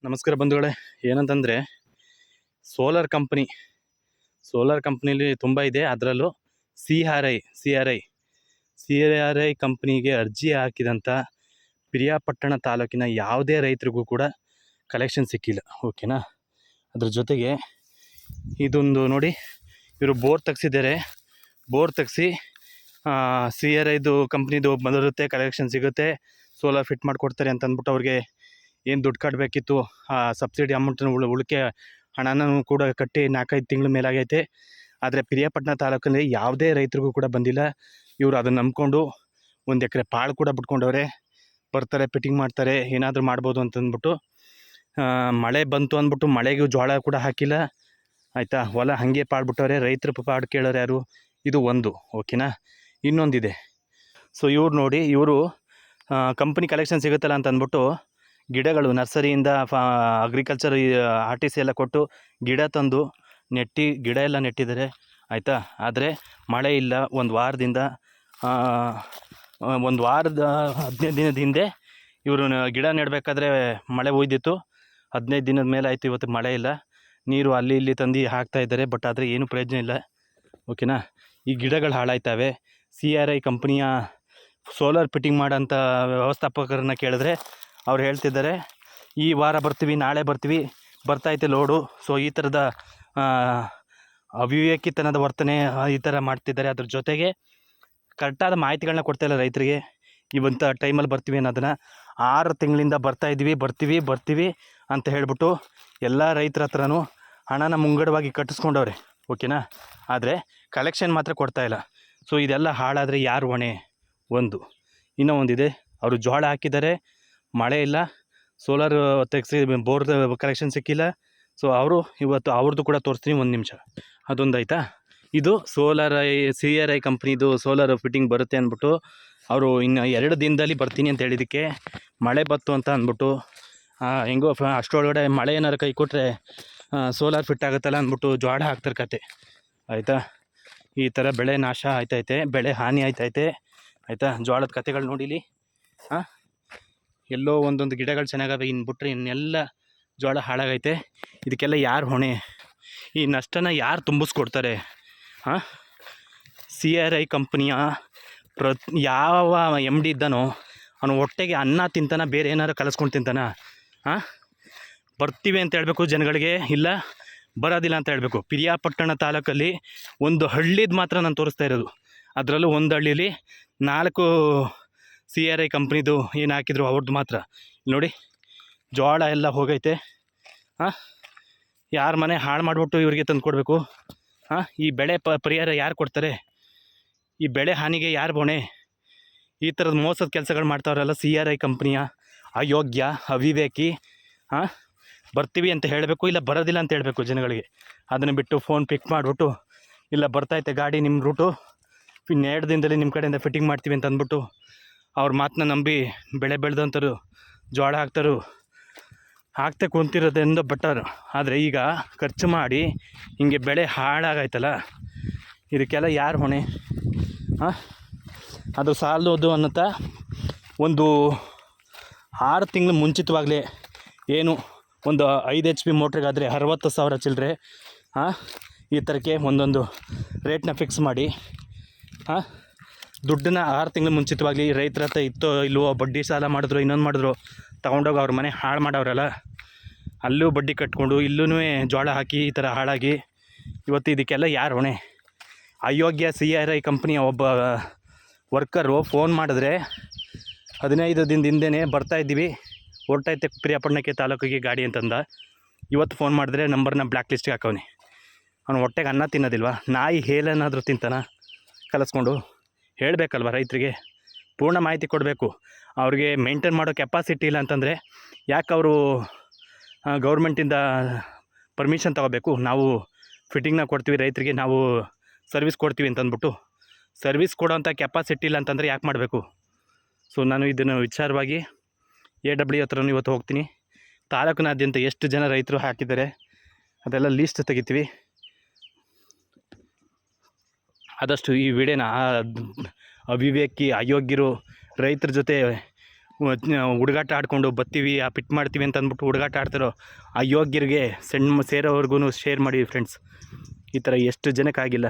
ನಮಸ್ಕಾರ ಬಂಧುಗಳೇ. ಏನಂತಂದರೆ ಸೋಲಾರ್ ಕಂಪ್ನಿಲಿ ತುಂಬ ಇದೆ. ಅದರಲ್ಲೂ ಸಿ ಆರ್ ಐ ಕಂಪ್ನಿಗೆ ಅರ್ಜಿ ಹಾಕಿದಂಥ ಪಿರಿಯಾಪಟ್ಟಣ ತಾಲೂಕಿನ ಯಾವುದೇ ರೈತರಿಗೂ ಕೂಡ ಕಲೆಕ್ಷನ್ ಸಿಕ್ಕಿಲ್ಲ. ಓಕೆನಾ. ಅದ್ರ ಜೊತೆಗೆ ಇದೊಂದು ನೋಡಿ, ಇವರು ಬೋರ್ ತೆಗ್ಸಿದ್ದಾರೆ. ಬೋರ್ ತೆಗ್ಸಿ ಸಿ ಆರ್ ಐದು ಕಂಪ್ನಿದು ಬರುತ್ತೆ, ಕಲೆಕ್ಷನ್ ಸಿಗುತ್ತೆ, ಸೋಲಾರ್ ಫಿಟ್ ಮಾಡಿಕೊಡ್ತಾರೆ ಅಂತ ಅಂದ್ಬಿಟ್ಟು ಅವ್ರಿಗೆ ಏನು ದುಡ್ಡು ಕಟ್ಟಬೇಕಿತ್ತು ಆ ಸಬ್ಸಿಡಿ ಅಮೌಂಟನ್ನು ಉಳಿಕೆ ಹಣನೂ ಕೂಡ ಕಟ್ಟಿ 4-5 ತಿಂಗಳ ಮೇಲಾಗೈತೆ. ಆದರೆ ಪಿರಿಯಾಪಟ್ಟಣ ತಾಲೂಕಲ್ಲಿ ಯಾವುದೇ ರೈತರಿಗೂ ಕೂಡ ಬಂದಿಲ್ಲ. ಇವರು ಅದನ್ನು ನಂಬ್ಕೊಂಡು 1 ಎಕರೆ ಪಾಳು ಕೂಡ ಬಿಟ್ಕೊಂಡವ್ರೆ. ಬರ್ತಾರೆ, ಫಿಟ್ಟಿಂಗ್ ಮಾಡ್ತಾರೆ, ಏನಾದರೂ ಮಾಡ್ಬೋದು ಅಂತಂದ್ಬಿಟ್ಟು ಮಳೆ ಬಂತು ಅಂದ್ಬಿಟ್ಟು ಮಳೆಗೂ ಜೋಳ ಕೂಡ ಹಾಕಿಲ್ಲ. ಆಯಿತಾ, ಹೊಲ ಹಾಗೆ ಪಾಡ್ಬಿಟ್ಟವ್ರೆ. ರೈತರ ಪಾಡು ಕೇಳೋರು ಯಾರು? ಇದು ಒಂದು. ಓಕೆನಾ. ಇನ್ನೊಂದಿದೆ. ಸೊ ಇವ್ರು ನೋಡಿ, ಇವರು ಕಂಪ್ನಿ ಕಲೆಕ್ಷನ್ ಸಿಗುತ್ತಲ್ಲ ಅಂತ ಅಂದ್ಬಿಟ್ಟು ಗಿಡಗಳು ನರ್ಸರಿಯಿಂದ ಅಗ್ರಿಕಲ್ಚರ್ RTC ಎಲ್ಲ ಕೊಟ್ಟು ಗಿಡ ತಂದು ಗಿಡ ಎಲ್ಲ ನೆಟ್ಟಿದ್ದಾರೆ. ಆಯಿತಾ. ಆದರೆ ಮಳೆ ಇಲ್ಲ. ಒಂದು ವಾರದ 15 ದಿನದ ಹಿಂದೆ ಇವರು ಗಿಡ ನೆಡಬೇಕಾದ್ರೆ ಮಳೆ ಹೋಯ್ದಿತ್ತು. 15 ದಿನದ ಮೇಲೆ ಆಯಿತು, ಇವತ್ತು ಮಳೆ ಇಲ್ಲ. ನೀರು ಅಲ್ಲಿ ಇಲ್ಲಿ ತಂದು ಹಾಕ್ತಾ ಇದ್ದಾರೆ. ಬಟ್ ಆದರೆ ಏನೂ ಪ್ರಯೋಜನ ಇಲ್ಲ. ಓಕೆನಾ. ಈ ಗಿಡಗಳು ಹಾಳಾಯ್ತವೆ. CRI ಕಂಪ್ನಿಯ ಸೋಲಾರ್ ಫಿಟ್ಟಿಂಗ್ ಮಾಡೋಂಥ ವ್ಯವಸ್ಥಾಪಕರನ್ನ ಕೇಳಿದ್ರೆ ಅವ್ರು ಹೇಳ್ತಿದ್ದಾರೆ, ಈ ವಾರ ಬರ್ತೀವಿ, ನಾಳೆ ಬರ್ತೀವಿ, ಬರ್ತಾಯಿತೆ ಲೋಡು. ಸೊ ಈ ಥರದ ಅವಿವೇಕಿತನದ ವರ್ತನೆ ಈ ಥರ ಮಾಡ್ತಿದ್ದಾರೆ. ಅದ್ರ ಜೊತೆಗೆ ಕರೆಕ್ಟಾದ ಮಾಹಿತಿಗಳನ್ನ ಕೊಡ್ತಾಯಿಲ್ಲ ರೈತರಿಗೆ. ಇವಂಥ ಟೈಮಲ್ಲಿ ಬರ್ತೀವಿ ಅನ್ನೋದನ್ನು 6 ತಿಂಗಳಿಂದ ಬರ್ತೀವಿ ಅಂತ ಹೇಳ್ಬಿಟ್ಟು ಎಲ್ಲ ರೈತರ ಹತ್ರನೂ ಹಣನ ಮುಂಗಡವಾಗಿ ಕಟ್ಟಿಸ್ಕೊಂಡವ್ರೆ. ಓಕೆನಾ. ಆದರೆ ಕಲೆಕ್ಷನ್ ಮಾತ್ರ ಕೊಡ್ತಾಯಿಲ್ಲ. ಸೊ ಇದೆಲ್ಲ ಹಾಳಾದರೆ ಯಾರು ಹೊಣೆ? ಇನ್ನೂ ಒಂದಿದೆ. ಅವರು ಜೋಳ ಹಾಕಿದ್ದಾರೆ, ಮಳೆ ಇಲ್ಲ, ಸೋಲಾರ್ ತೆಗೆಸಿ ಬೋರ್ದು ಕಲೆಕ್ಷನ್ ಸಿಕ್ಕಿಲ್ಲ. ಸೊ ಅವರು ಇವತ್ತು ಅವ್ರದ್ದು ಕೂಡ ತೋರಿಸ್ತೀನಿ, 1 ನಿಮಿಷ. ಅದೊಂದಾಯ್ತಾ. ಇದು CRI ಕಂಪ್ನಿದು ಸೋಲಾರ್ ಫಿಟ್ಟಿಂಗ್ ಬರುತ್ತೆ ಅಂದ್ಬಿಟ್ಟು ಅವರು ಇನ್ನು 2 ದಿನದಲ್ಲಿ ಬರ್ತೀನಿ ಅಂತ ಹೇಳಿದ್ದಕ್ಕೆ ಮಳೆ ಬತ್ತು ಅಂತ ಅಂದ್ಬಿಟ್ಟು ಹೆಂಗೋ ಅಷ್ಟರೊಳಗಡೆ ಮಳೆ ಏನಾರು ಕೈ ಕೊಟ್ಟರೆ ಸೋಲಾರ್ ಫಿಟ್ ಆಗುತ್ತಲ್ಲ ಅಂದ್ಬಿಟ್ಟು ಜೋಳ ಹಾಕ್ತಾರೆ ಕತೆ. ಆಯಿತಾ. ಈ ಥರ ಬೆಳೆ ನಾಶ ಆಯ್ತೈತೆ, ಬೆಳೆ ಹಾನಿ ಆಯ್ತೈತೆ. ಆಯಿತಾ. ಜೋಳದ ಕತೆಗಳು ನೋಡಿಲಿ. ಎಲ್ಲೋ ಒಂದೊಂದು ಗಿಡಗಳು ಚೆನ್ನಾಗವೆ, ಇನ್ನು ಬಿಟ್ರೆ ಇನ್ನೆಲ್ಲ ಜೋಳ ಹಾಳಾಗೈತೆ. ಇದಕ್ಕೆಲ್ಲ ಯಾರು ಹೊಣೆ? ಈ ನಷ್ಟನ ಯಾರು ತುಂಬಿಸ್ಕೊಡ್ತಾರೆ? CRI ಕಂಪ್ನಿಯ ಯಾವ MD ಇದ್ದಾನೋ ಅವನು ಹೊಟ್ಟೆಗೆ ಅನ್ನ ತಿಂತಾನ, ಬೇರೆ ಏನಾರು ಕಲಿಸ್ಕೊಂಡು ತಿಂತಾನ? ಬರ್ತೀವಿ ಅಂತ ಹೇಳಬೇಕು ಜನಗಳಿಗೆ, ಇಲ್ಲ ಬರೋದಿಲ್ಲ ಅಂತ ಹೇಳಬೇಕು. ಪಿರಿಯಾಪಟ್ಟಣ ತಾಲೂಕಲ್ಲಿ ಒಂದು ಹಳ್ಳಿದು ಮಾತ್ರ ನಾನು ತೋರಿಸ್ತಾ ಇರೋದು. ಅದರಲ್ಲೂ ಒಂದು ಹಳ್ಳೀಲಿ 4 CRI ಕಂಪ್ನಿದು ಏನು ಹಾಕಿದ್ರು ಅವ್ರದ್ದು ಮಾತ್ರ. ನೋಡಿ, ಜೋಳ ಎಲ್ಲ ಹೋಗೈತೆ. ಯಾರ ಮನೆ ಹಾಳು ಮಾಡಿಬಿಟ್ಟು ಇವರಿಗೆ ತಂದು ಕೊಡಬೇಕು? ಈ ಬೆಳೆ ಪರಿಹಾರ ಯಾರು ಕೊಡ್ತಾರೆ? ಈ ಬೆಳೆ ಹಾನಿಗೆ ಯಾರು ಹೊಣೆ? ಈ ಥರದ ಮೋಸದ ಕೆಲಸಗಳು ಮಾಡ್ತಾವ್ರಲ್ಲ CRI ಕಂಪ್ನಿಯ ಅಯೋಗ್ಯ, ಅವಿವೇಕಿ. ಬರ್ತೀವಿ ಅಂತ ಹೇಳಬೇಕು, ಇಲ್ಲ ಬರೋದಿಲ್ಲ ಅಂತ ಹೇಳಬೇಕು ಜನಗಳಿಗೆ. ಅದನ್ನು ಬಿಟ್ಟು ಫೋನ್ ಪಿಕ್ ಮಾಡಿಬಿಟ್ಟು, ಇಲ್ಲ ಬರ್ತಾಯಿತೆ ಗಾಡಿ ನಿಮ್ಮ ರೂಟು, ಇನ್ನು 2 ದಿನದಲ್ಲಿ ನಿಮ್ಮ ಕಡೆಯಿಂದ ಫಿಟ್ಟಿಂಗ್ ಮಾಡ್ತೀವಿ ಅಂತ ಅಂದ್ಬಿಟ್ಟು ಅವ್ರ ಮಾತನ್ನ ನಂಬಿ ಬೆಳೆ ಬೆಳೆದಂಥರು ಜೋಳ ಹಾಕ್ತೆ ಕುಂತಿರೋದ್ರಿಂದ ಬೆಟರ್. ಆದರೆ ಈಗ ಖರ್ಚು ಮಾಡಿ ಹಿಂಗೆ ಬೆಳೆ ಹಾಳಾಗೈತಲ್ಲ, ಇದಕ್ಕೆಲ್ಲ ಯಾರು ಹೊಣೆ? ಅದು ಸಾಲದು ಅನ್ನುತ್ತಾ ಒಂದು 6 ತಿಂಗಳು ಮುಂಚಿತವಾಗಲೇ ಏನು ಒಂದು 5 HP ಮೋಟ್ರಿಗಾದರೆ 60,000 ಚಿಲ್ಲರೆ. ಈ ಥರಕ್ಕೆ ಒಂದೊಂದು ರೇಟ್ನ ಫಿಕ್ಸ್ ಮಾಡಿ ದುಡ್ಡನ್ನ 6 ತಿಂಗಳು ಮುಂಚಿತವಾಗಲಿ ರೈತರ ಹತ್ರ ಇತ್ತೋ ಇಲ್ವೋ, ಬಡ್ಡಿ ಸಾಲ ಮಾಡಿದ್ರು, ಇನ್ನೊಂದು ಮಾಡಿದ್ರು, ತೊಗೊಂಡೋಗಿ ಅವ್ರ ಮನೆ ಹಾಳು ಮಾಡವ್ರಲ್ಲ, ಅಲ್ಲೂ ಬಡ್ಡಿ ಕಟ್ಕೊಂಡು ಇಲ್ಲೂ ಜೋಳ ಹಾಕಿ ಈ ಥರ ಹಾಳಾಗಿ ಇವತ್ತು ಇದಕ್ಕೆಲ್ಲ ಯಾರು ಹೊಣೆ? ಅಯೋಗ್ಯ CRI ಕಂಪ್ನಿಯ ಒಬ್ಬ ವರ್ಕರು ಫೋನ್ ಮಾಡಿದ್ರೆ 15 ದಿನದ ಹಿಂದೆಯೇ ಬರ್ತಾಯಿದ್ದೀವಿ, ಹೊರಟೈತೆ ಪಿರಿಯಾಪಟ್ಟಣಕ್ಕೆ ತಾಲೂಕಿಗೆ ಗಾಡಿ ಅಂತಂದ. ಇವತ್ತು ಫೋನ್ ಮಾಡಿದ್ರೆ ನಂಬರ್ನ ಬ್ಲ್ಯಾಕ್ ಲಿಸ್ಟ್ಗೆ ಹಾಕವನೆ. ಅವನು ಹೊಟ್ಟೆಗೆ ಅನ್ನ ತಿನ್ನೋದಿಲ್ವ? ನಾಯಿ ಹೇಳೇನಾದರೂ ತಿಂತಾನ ಕಲಿಸ್ಕೊಂಡು? ಹೇಳಬೇಕಲ್ವ ರೈತರಿಗೆ, ಪೂರ್ಣ ಮಾಹಿತಿ ಕೊಡಬೇಕು. ಅವ್ರಿಗೆ ಮೇಂಟೈನ್ ಮಾಡೋ ಕೆಪಾಸಿಟಿ ಇಲ್ಲ ಅಂತಂದರೆ ಯಾಕೆ ಅವರು ಗೌರ್ಮೆಂಟಿಂದ ಪರ್ಮಿಷನ್ ತೊಗೋಬೇಕು? ನಾವು ಫಿಟ್ಟಿಂಗ್ನ ಕೊಡ್ತೀವಿ ರೈತರಿಗೆ, ನಾವು ಸರ್ವಿಸ್ ಕೊಡ್ತೀವಿ ಅಂತಂದ್ಬಿಟ್ಟು. ಸರ್ವಿಸ್ ಕೊಡೋಂಥ ಕೆಪಾಸಿಟಿ ಇಲ್ಲ ಅಂತಂದರೆ ಯಾಕೆ ಮಾಡಬೇಕು? ಸೊ ನಾನು ಇದನ್ನು ವಿಚಾರವಾಗಿ AW ಹತ್ರನೂ ಇವತ್ತು ಹೋಗ್ತೀನಿ. ತಾಲೂಕಿನಾದ್ಯಂತ ಎಷ್ಟು ಜನ ರೈತರು ಹಾಕಿದ್ದಾರೆ ಅದೆಲ್ಲ ಲೀಸ್ಟ್ ತೆಗಿತೀವಿ. ಆದಷ್ಟು ಈ ವಿಡಿಯೋನ ಅವಿವೇಕಿ, ಅಯೋಗ್ಯರು, ರೈತರ ಜೊತೆ ಹುಡುಗಾಟ ಆಡ್ಕೊಂಡು ಬರ್ತೀವಿ ಪಿಟ್ ಮಾಡ್ತೀವಿ ಅಂತ ಅಂದ್ಬಿಟ್ಟು ಹುಡುಗಾಟ ಆಡ್ತಾರೋ ಆ ಯೋಗ್ಯರಿಗೆ ಸೇರೋವರೆಗೂ ಶೇರ್ ಮಾಡಿ ಫ್ರೆಂಡ್ಸ್. ಈ ಥರ ಎಷ್ಟು ಜನಕ್ಕಾಗಿಲ್ಲ.